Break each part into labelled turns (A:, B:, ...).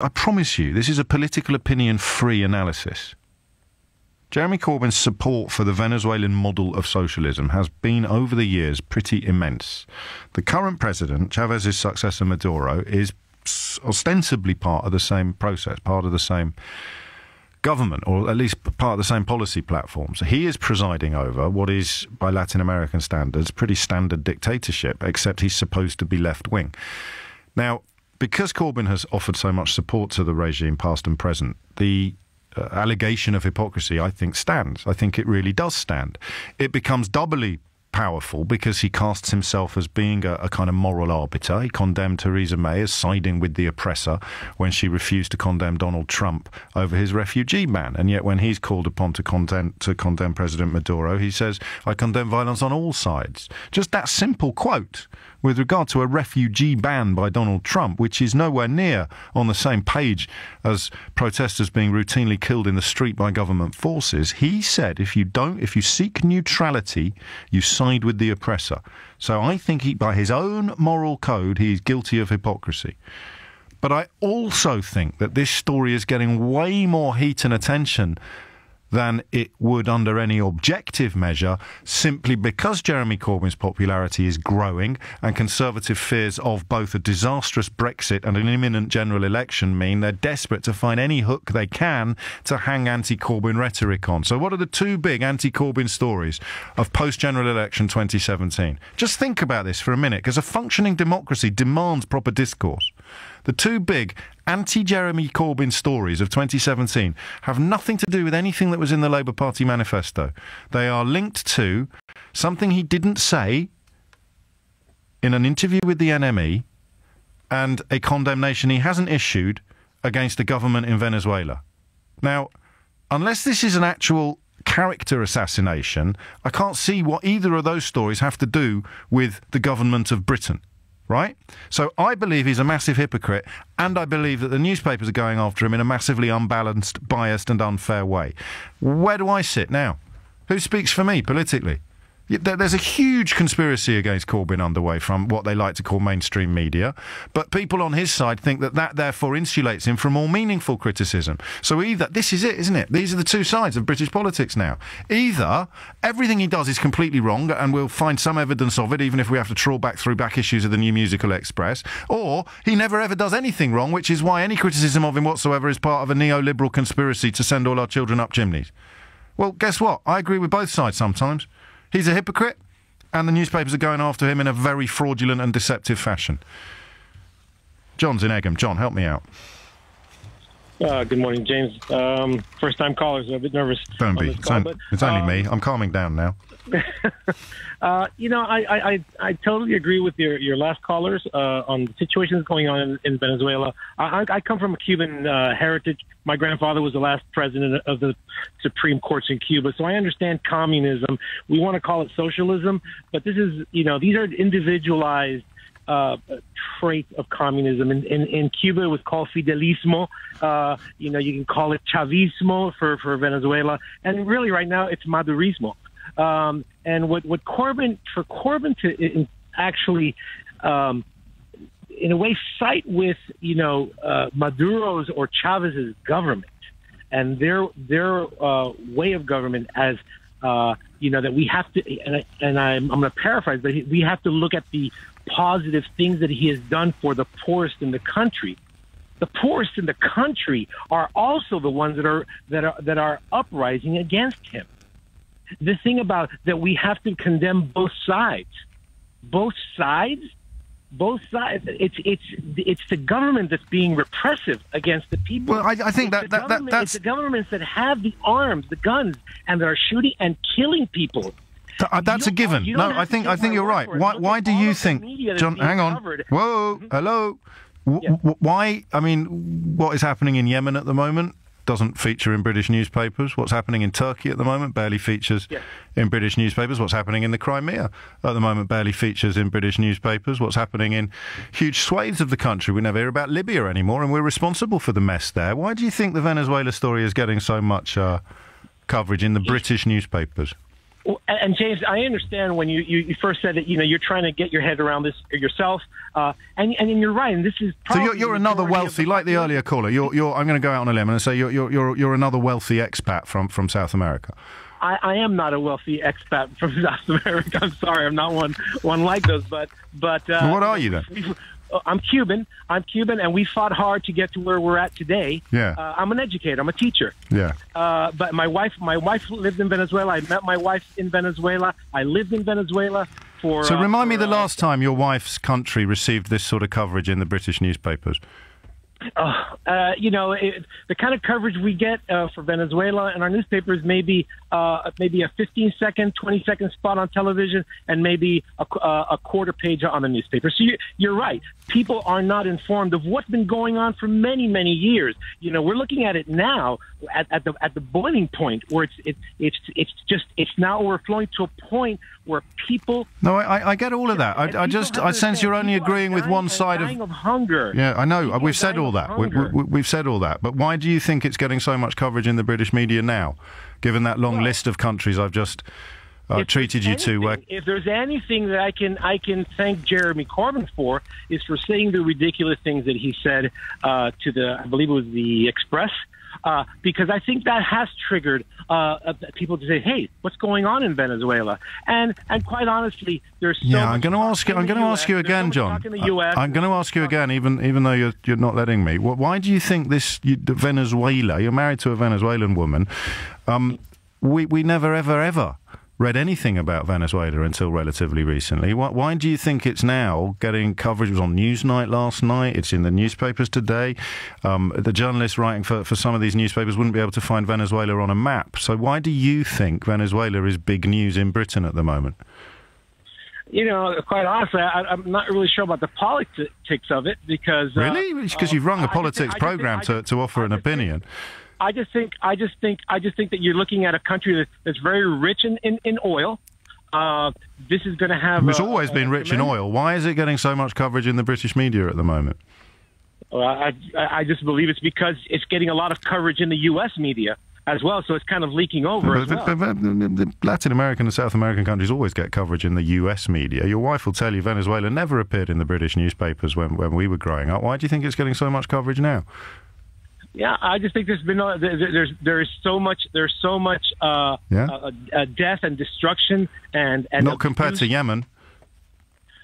A: I promise you, this is a political opinion-free analysis. Jeremy Corbyn's support for the Venezuelan model of socialism has been, over the years, pretty immense. The current president, Chavez's successor Maduro, is ostensibly part of the same process, part of the same government, or at least part of the same policy platform. So he is presiding over what is, by Latin American standards, pretty standard dictatorship, except he's supposed to be left-wing. Now, because Corbyn has offered so much support to the regime, past and present, the allegation of hypocrisy, I think, stands. I think it really does stand. It becomes doubly powerful because he casts himself as being a kind of moral arbiter. He condemned Theresa May as siding with the oppressor when she refused to condemn Donald Trump over his refugee ban. And yet when he's called upon to condemn President Maduro, he says, I condemn violence on all sides. Just that simple quote with regard to a refugee ban by Donald Trump, which is nowhere near on the same page as protesters being routinely killed in the street by government forces. He said, if you seek neutrality, you side with the oppressor. So I think by his own moral code, he's guilty of hypocrisy. But I also think that this story is getting way more heat and attention than it would under any objective measure, simply because Jeremy Corbyn's popularity is growing and Conservative fears of both a disastrous Brexit and an imminent general election mean they're desperate to find any hook they can to hang anti-Corbyn rhetoric on. So what are the two big anti-Corbyn stories of post-general election 2017? Just think about this for a minute, because a functioning democracy demands proper discourse. The two big anti-Jeremy Corbyn stories of 2017 have nothing to do with anything that was in the Labour Party manifesto. They are linked to something he didn't say in an interview with the NME and a condemnation he hasn't issued against the government in Venezuela. Now, unless this is an actual character assassination, I can't see what either of those stories have to do with the government of Britain. Right? So I believe he's a massive hypocrite, and I believe that the newspapers are going after him in a massively unbalanced, biased and unfair way. Where do I sit now? Who speaks for me politically? There's a huge conspiracy against Corbyn underway from what they like to call mainstream media, but people on his side think that therefore insulates him from more meaningful criticism. So either, this is it, isn't it? These are the two sides of British politics now. Either everything he does is completely wrong and we'll find some evidence of it, even if we have to trawl back through back issues of the New Musical Express, or he never ever does anything wrong, which is why any criticism of him whatsoever is part of a neoliberal conspiracy to send all our children up chimneys. Well, guess what? I agree with both sides sometimes. He's a hypocrite, and the newspapers are going after him in a very fraudulent and deceptive fashion. John's in Egham. John, help me out.
B: Good morning, James. First-time caller, so I'm a bit nervous.
A: Don't be. It's only me. I'm calming down now.
B: I totally agree with your last callers on the situations going on in Venezuela. I come from a Cuban heritage. My grandfather was the last president of the Supreme Courts in Cuba, so I understand communism. We want to call it socialism, but this is, these are individualized trait of communism. In Cuba, it was called fidelismo. You can call it chavismo for Venezuela, and really right now it's madurismo. And what Corbyn to actually, in a way, side with Maduro's or Chavez's government and their way of government as that we have to, and I'm going to paraphrase, but we have to look at the positive things that he has done for the poorest in the country. The poorest in the country are also the ones that are uprising against him. The thing about that, we have to condemn both sides. Both sides. It's the government that's being repressive against the people.
A: Well, I think that's
B: it's the governments that have the arms, the guns, and that are shooting and killing people.
A: That's a given. No, I think you're right. Why do you think, John? Hang on. Whoa, hello. Why? I mean, what is happening in Yemen at the moment doesn't feature in British newspapers. What's happening in Turkey at the moment barely features in British newspapers. What's happening in the Crimea at the moment barely features in British newspapers. What's happening in huge swathes of the country. We never hear about Libya anymore, and we're responsible for the mess there. Why do you think the Venezuela story is getting so much coverage in the British newspapers?
B: And James, I understand when you first said that you're trying to get your head around this yourself, and you're right. And this is
A: so you're another wealthy, like the earlier caller. You're I'm going to go out on a limb and say you're another wealthy expat from South America.
B: I am not a wealthy expat from South America. I'm sorry, I'm not one like those. But
A: well, what are you then?
B: I'm Cuban, and we fought hard to get to where we're at today.
A: Yeah.
B: I'm an educator. I'm a teacher.
A: Yeah.
B: But my wife lived in Venezuela. I met my wife in Venezuela. I lived in Venezuela for.
A: So remind me the last time your wife's country received this sort of coverage in the British newspapers.
B: The kind of coverage we get for Venezuela in our newspapers may be a 15-second, 20-second spot on television, and maybe a quarter page on the newspaper. So you're right. People are not informed of what's been going on for many, many years. We're looking at it now at the boiling point where it's now overflowing to a point where people.
A: No, I get all of that. I sense you're only agreeing with one side
B: of hunger.
A: Yeah, I know. We've said all that. We've said all that. But why do you think it's getting so much coverage in the British media now, given that long list of countries I've just treated you to?
B: If there's anything that I can thank Jeremy Corbyn for, is for saying the ridiculous things that he said to I believe it was the Express. Because I think that has triggered people to say, "Hey, what's going on in Venezuela?" And quite honestly, there's so
A: I'm going to ask you again, John. I'm going to ask you again, even though you're not letting me. Why do you think Venezuela? You're married to a Venezuelan woman. We never ever read anything about Venezuela until relatively recently. Why do you think it's now getting coverage? It was on Newsnight last night. It's in the newspapers today. The journalists writing for some of these newspapers wouldn't be able to find Venezuela on a map. So why do you think Venezuela is big news in Britain at the moment?
B: Quite honestly, I'm not really sure about the politics of it because...
A: Really? Because you've run a politics program to offer an opinion.
B: I just think that you're looking at a country that's very rich in oil. This is going to have.
A: It's always been rich in oil. Why is it getting so much coverage in the British media at the moment?
B: I just believe it's because it's getting a lot of coverage in the U.S. media as well, so it's kind of leaking over as well.
A: The Latin American and South American countries always get coverage in the U.S. media. Your wife will tell you Venezuela never appeared in the British newspapers when we were growing up. Why do you think it's getting so much coverage now?
B: Yeah, I just think there's so much death and destruction and
A: not compared to Yemen.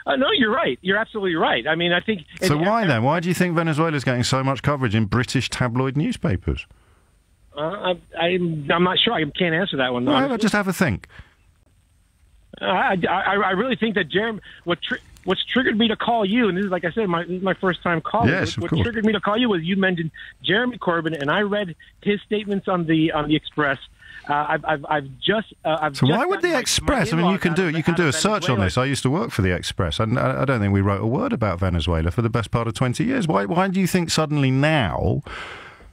B: No, you're right. You're absolutely right. I mean, I think.
A: So why then? Why do you think Venezuela is getting so much coverage in British tabloid newspapers?
B: I'm not sure. I can't answer that one.
A: No, just have a think.
B: I really think that Jeremy, what's triggered me to call you, and this is, like I said, this is my first time calling.
A: Yes,
B: what triggered me to call you was you mentioned Jeremy Corbyn, and I read his statements on the Express. So
A: why would the Express? I mean, you can do a search on this. I used to work for the Express. I don't think we wrote a word about Venezuela for the best part of 20 years. Why do you think suddenly now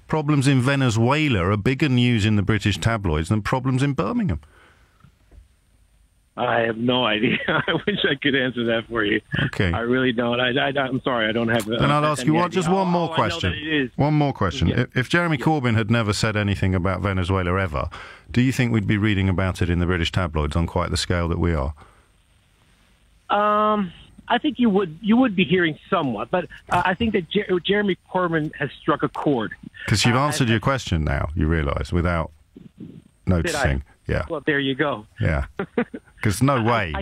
A: problems in Venezuela are bigger news in the British tabloids than problems in Birmingham?
B: I have no idea. I wish I could answer that for you.
A: Okay.
B: I really don't. I'm sorry. I don't have.
A: Then I'll ask you one more question. One more question. Yeah. If Jeremy Corbyn had never said anything about Venezuela ever, do you think we'd be reading about it in the British tabloids on quite the scale that we are?
B: I think you would be hearing somewhat, but I think that Jeremy Corbyn has struck a chord.
A: Because you've answered your question now, you realise, without noticing. Yeah.
B: Well, there you go.
A: Yeah. Because no way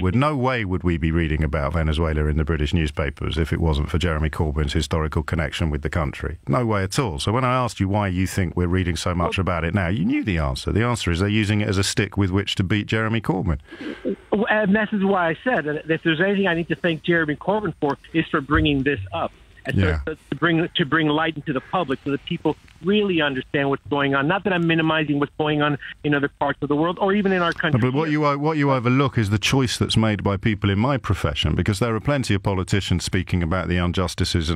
A: would we be reading about Venezuela in the British newspapers if it wasn't for Jeremy Corbyn's historical connection with the country. No way at all. So when I asked you why you think we're reading so much about it now, you knew the answer. The answer is they're using it as a stick with which to beat Jeremy Corbyn.
B: And this is why I said that if there's anything I need to thank Jeremy Corbyn for, is for bringing this up. And to bring light into the public so that people really understand what's going on. Not that I'm minimizing what's going on in other parts of the world or even in our country.
A: But what you overlook is the choice that's made by people in my profession, because there are plenty of politicians speaking about the injustices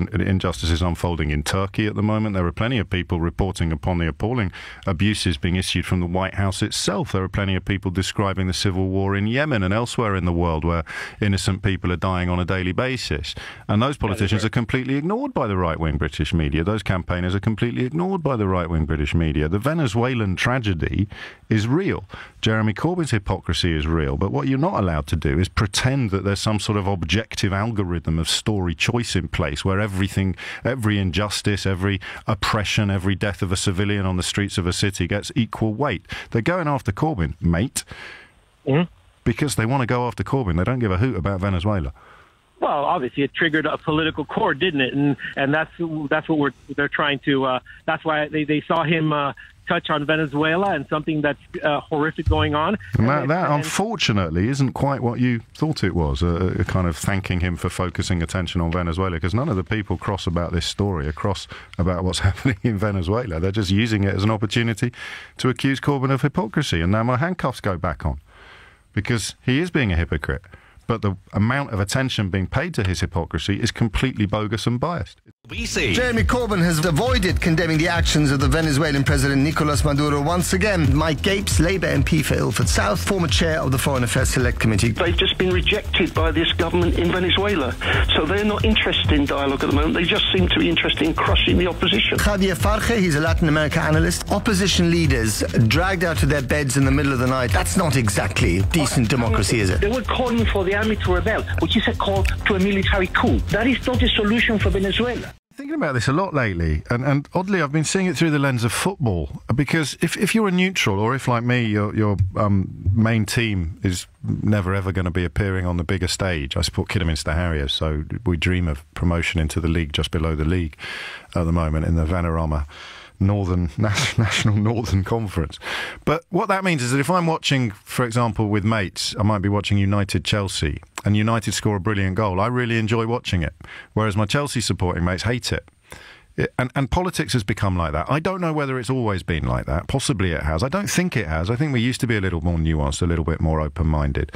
A: unfolding in Turkey at the moment. There are plenty of people reporting upon the appalling abuses being issued from the White House itself. There are plenty of people describing the civil war in Yemen and elsewhere in the world where innocent people are dying on a daily basis. And those politicians are completely ignored by the right-wing British media. Those campaigners are completely ignored by the right-wing British media. The Venezuelan tragedy is real. Jeremy Corbyn's hypocrisy is real. But what you're not allowed to do is pretend that there's some sort of objective algorithm of story choice in place where everything, every injustice, every oppression, every death of a civilian on the streets of a city gets equal weight. They're going after Corbyn, mate, because they want to go after Corbyn. They don't give a hoot about Venezuela.
B: Well, obviously, it triggered a political chord, didn't it? And that's what they're trying to. That's why they saw him touch on Venezuela and something that's horrific going on.
A: And that unfortunately isn't quite what you thought it was. A kind of thanking him for focusing attention on Venezuela, because none of the people cross about this story, across about what's happening in Venezuela. They're just using it as an opportunity to accuse Corbyn of hypocrisy. And now my handcuffs go back on, because he is being a hypocrite. But the amount of attention being paid to his hypocrisy is completely bogus and biased.
C: LBC.
D: Jeremy Corbyn has avoided condemning the actions of the Venezuelan President Nicolas Maduro once again. Mike Gapes, Labour MP for Ilford South, former chair of the Foreign Affairs Select Committee.
E: They've just been rejected by this government in Venezuela. So they're not interested in dialogue at the moment. They just seem to be interested in crushing the opposition.
D: Javier Farge, he's a Latin America analyst. Opposition leaders dragged out of their beds in the middle of the night. That's not exactly decent democracy, is it?
F: They were calling for the army to rebel, which is a call to a military coup. That is not a solution for Venezuela.
A: Thinking about this a lot lately, and oddly I've been seeing it through the lens of football, because if you're a neutral, or if like me your main team is never ever going to be appearing on the bigger stage. I support Kidderminster Harriers, so we dream of promotion into the league just below the league at the moment in the Vanarama National Northern Conference. But what that means is that if I'm watching, for example, with mates, I might be watching United Chelsea, and United score a brilliant goal, I really enjoy watching it, whereas my Chelsea supporting mates hate it. And politics has become like that. I don't know whether it's always been like that. Possibly it has. I don't think it has. I think we used to be a little more nuanced, a little bit more open-minded.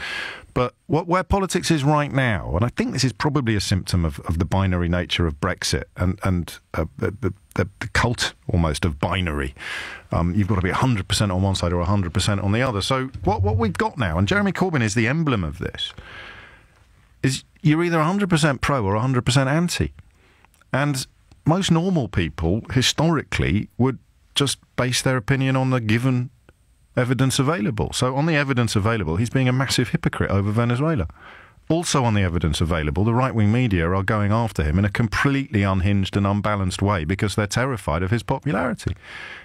A: But where politics is right now, and I think this is probably a symptom of the binary nature of Brexit and the cult almost of binary. You've got to be 100% on one side or 100% on the other. So what we've got now, and Jeremy Corbyn is the emblem of this, is you're either 100% pro or 100% anti. And most normal people, historically, would just base their opinion on the given evidence available. So on the evidence available, he's being a massive hypocrite over Venezuela. Also on the evidence available, the right-wing media are going after him in a completely unhinged and unbalanced way because they're terrified of his popularity.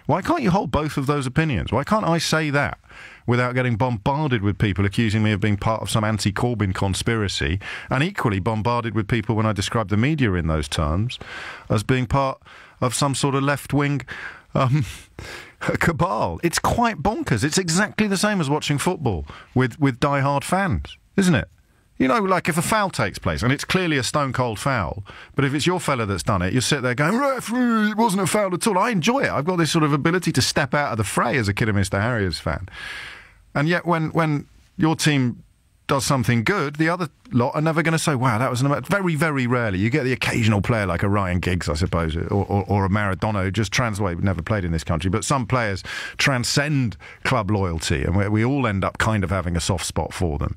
A: Why can't you hold both of those opinions? Why can't I say that without getting bombarded with people accusing me of being part of some anti-Corbyn conspiracy, and equally bombarded with people when I describe the media in those terms as being part of some sort of left-wing cabal? It's quite bonkers. It's exactly the same as watching football with die-hard fans, isn't it? You know, like if a foul takes place, and it's clearly a stone-cold foul, but if it's your fella that's done it, you sit there going, referee, it wasn't a foul at all. I enjoy it. I've got this sort of ability to step out of the fray as a Kidderminster Harriers fan. And yet when your team does something good, the other lot are never going to say, wow, that was very, very rarely. You get the occasional player like a Ryan Giggs, I suppose, or a Maradona who just never played in this country. But some players transcend club loyalty, and we all end up kind of having a soft spot for them.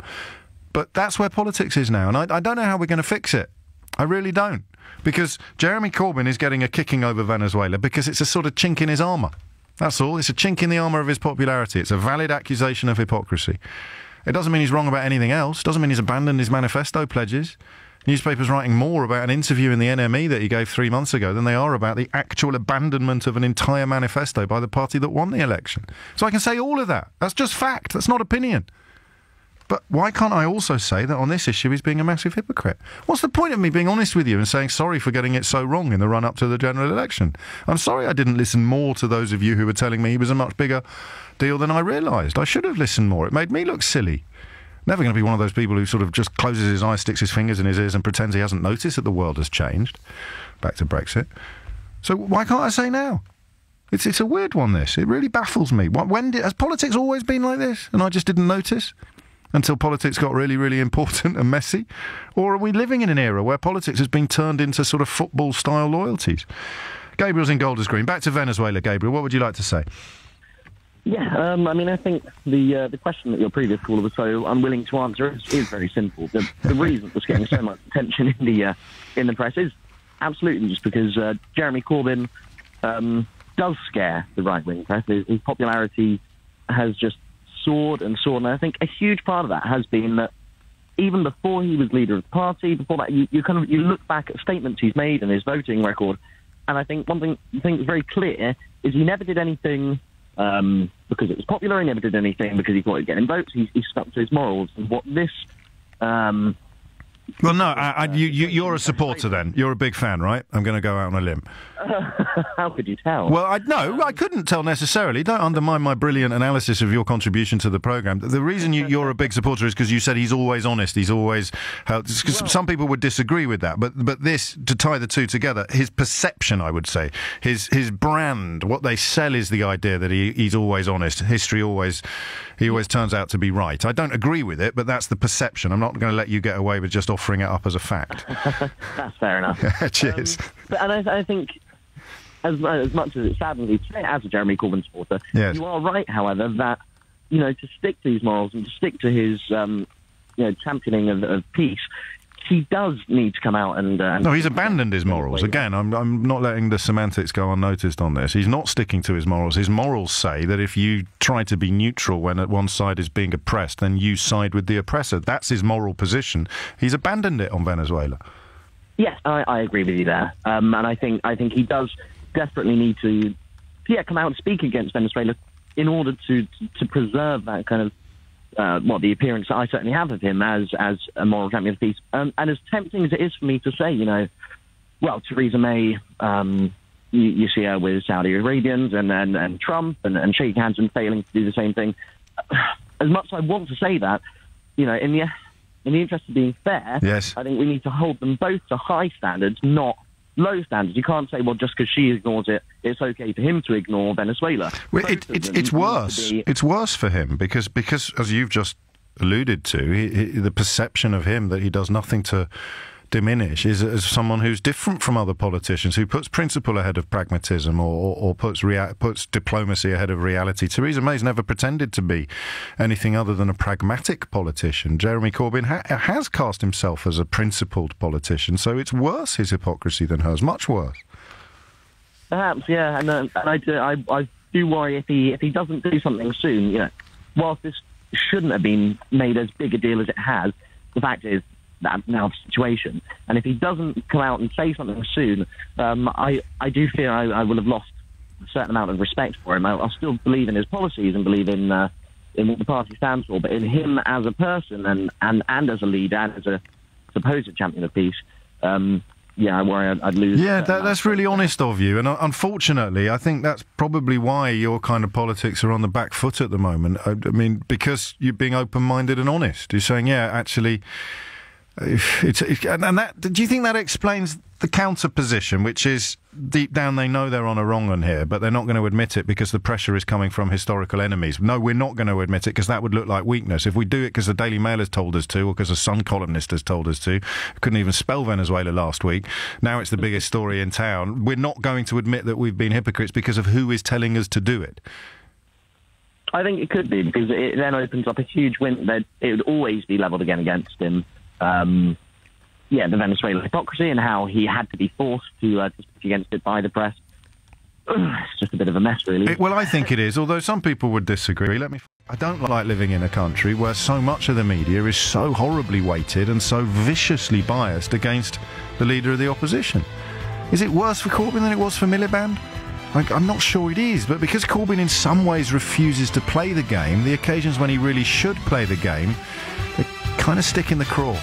A: But that's where politics is now, and I don't know how we're going to fix it. I really don't. Because Jeremy Corbyn is getting a kicking over Venezuela because it's a sort of chink in his armour. That's all. It's a chink in the armour of his popularity. It's a valid accusation of hypocrisy. It doesn't mean he's wrong about anything else. It doesn't mean he's abandoned his manifesto pledges. Newspapers writing more about an interview in the NME that he gave 3 months ago than they are about the actual abandonment of an entire manifesto by the party that won the election. So I can say all of that. That's just fact. That's not opinion. But why can't I also say that on this issue he's being a massive hypocrite? What's the point of me being honest with you and saying sorry for getting it so wrong in the run-up to the general election? I'm sorry I didn't listen more to those of you who were telling me he was a much bigger deal than I realised. I should have listened more. It made me look silly. Never going to be one of those people who sort of just closes his eyes, sticks his fingers in his ears and pretends he hasn't noticed that the world has changed. Back to Brexit. So why can't I say now? It's a weird one, this. It really baffles me. Has politics always been like this and I just didn't notice? Until politics got really, really important and messy? Or are we living in an era where politics has been turned into sort of football-style loyalties? Gabriel's in Golders Green. Back to Venezuela, Gabriel. What would you like to say?
G: Yeah, I mean, I think the question that your previous caller was so unwilling to answer is very simple. The reason it's getting so much attention in the press is absolutely, just because Jeremy Corbyn does scare the right-wing press. His popularity has just soared and soared, and I think a huge part of that has been that even before he was leader of the party, before that, you look back at statements he's made and his voting record, and I think one thing that's very clear is he never did anything because it was popular. He never did anything because he thought he'd get in votes. He stuck to his morals, and what this.
A: Well, no, you're a supporter then. You're a big fan, right? I'm going to go out on a limb.
G: How could you tell?
A: Well, I couldn't tell necessarily. Don't undermine my brilliant analysis of your contribution to the programme. The reason you're a big supporter is because you said he's always honest. He's always... some people would disagree with that. But this, to tie the two together, his perception, I would say, his brand, what they sell is the idea that he's always honest. He always turns out to be right. I don't agree with it, but that's the perception. I'm not going to let you get away with just offering it up as a fact.
G: That's fair enough.
A: Cheers.
G: And I think, as much as it saddens me to say, as a Jeremy Corbyn supporter, yes, you are right, however, that, to stick to his morals and to stick to his, championing of peace, he does need to come out and...
A: No, he's abandoned his morals. Again, I'm not letting the semantics go unnoticed on this. He's not sticking to his morals. His morals say that if you try to be neutral when one side is being oppressed, then you side with the oppressor. That's his moral position. He's abandoned it on Venezuela.
G: Yes, I agree with you there. And I think he does desperately need to come out and speak against Venezuela in order to preserve that kind of the appearance that I certainly have of him as a moral champion of peace. And as tempting as it is for me to say, Theresa May, you see her with Saudi Arabians and Trump and shaking hands and failing to do the same thing. As much as I want to say that, in the interest of being fair,
A: yes,
G: I think we need to hold them both to high standards, not low standards. You can't say, well, just because she ignores it, it's okay for him to ignore Venezuela.
A: Well, it's worse. It's worse for him because as you've just alluded to, the perception of him that he does nothing to diminish is as someone who's different from other politicians, who puts principle ahead of pragmatism or puts diplomacy ahead of reality. Theresa May's never pretended to be anything other than a pragmatic politician. Jeremy Corbyn has cast himself as a principled politician, so it's worse, his hypocrisy, than hers, much worse.
G: Perhaps, yeah, and I do worry if he doesn't do something soon. Whilst this shouldn't have been made as big a deal as it has, the fact is that's now the situation. And if he doesn't come out and say something soon, I do fear I will have lost a certain amount of respect for him. I'll still believe in his policies and believe in what the party stands for, but in him as a person and as a leader and as a supposed champion of peace, I worry I'd lose. Yeah,
A: that's really honest of you. And unfortunately, I think that's probably why your kind of politics are on the back foot at the moment. I mean, because you're being open-minded and honest. You're saying, actually... do you think that explains the counter position, which is deep down they know they're on a wrong one here, but they're not going to admit it because the pressure is coming from historical enemies? No, we're not going to admit it because that would look like weakness. If we do it because the Daily Mail has told us to, or because a Sun columnist has told us to, couldn't even spell Venezuela last week, now it's the biggest story in town, we're not going to admit that we've been hypocrites because of who is telling us to do it.
G: I think it could be, because it then opens up a huge window that it would always be levelled again against him. The Venezuela hypocrisy and how he had to be forced to speak against it by the press. It's just a bit of a mess, really.
A: Well, I think it is, although some people would disagree. I don't like living in a country where so much of the media is so horribly weighted and so viciously biased against the leader of the opposition. Is it worse for Corbyn than it was for Miliband? I'm not sure it is, but because Corbyn in some ways refuses to play the game, the occasions when he really should play the game, they kind of stick in the craw.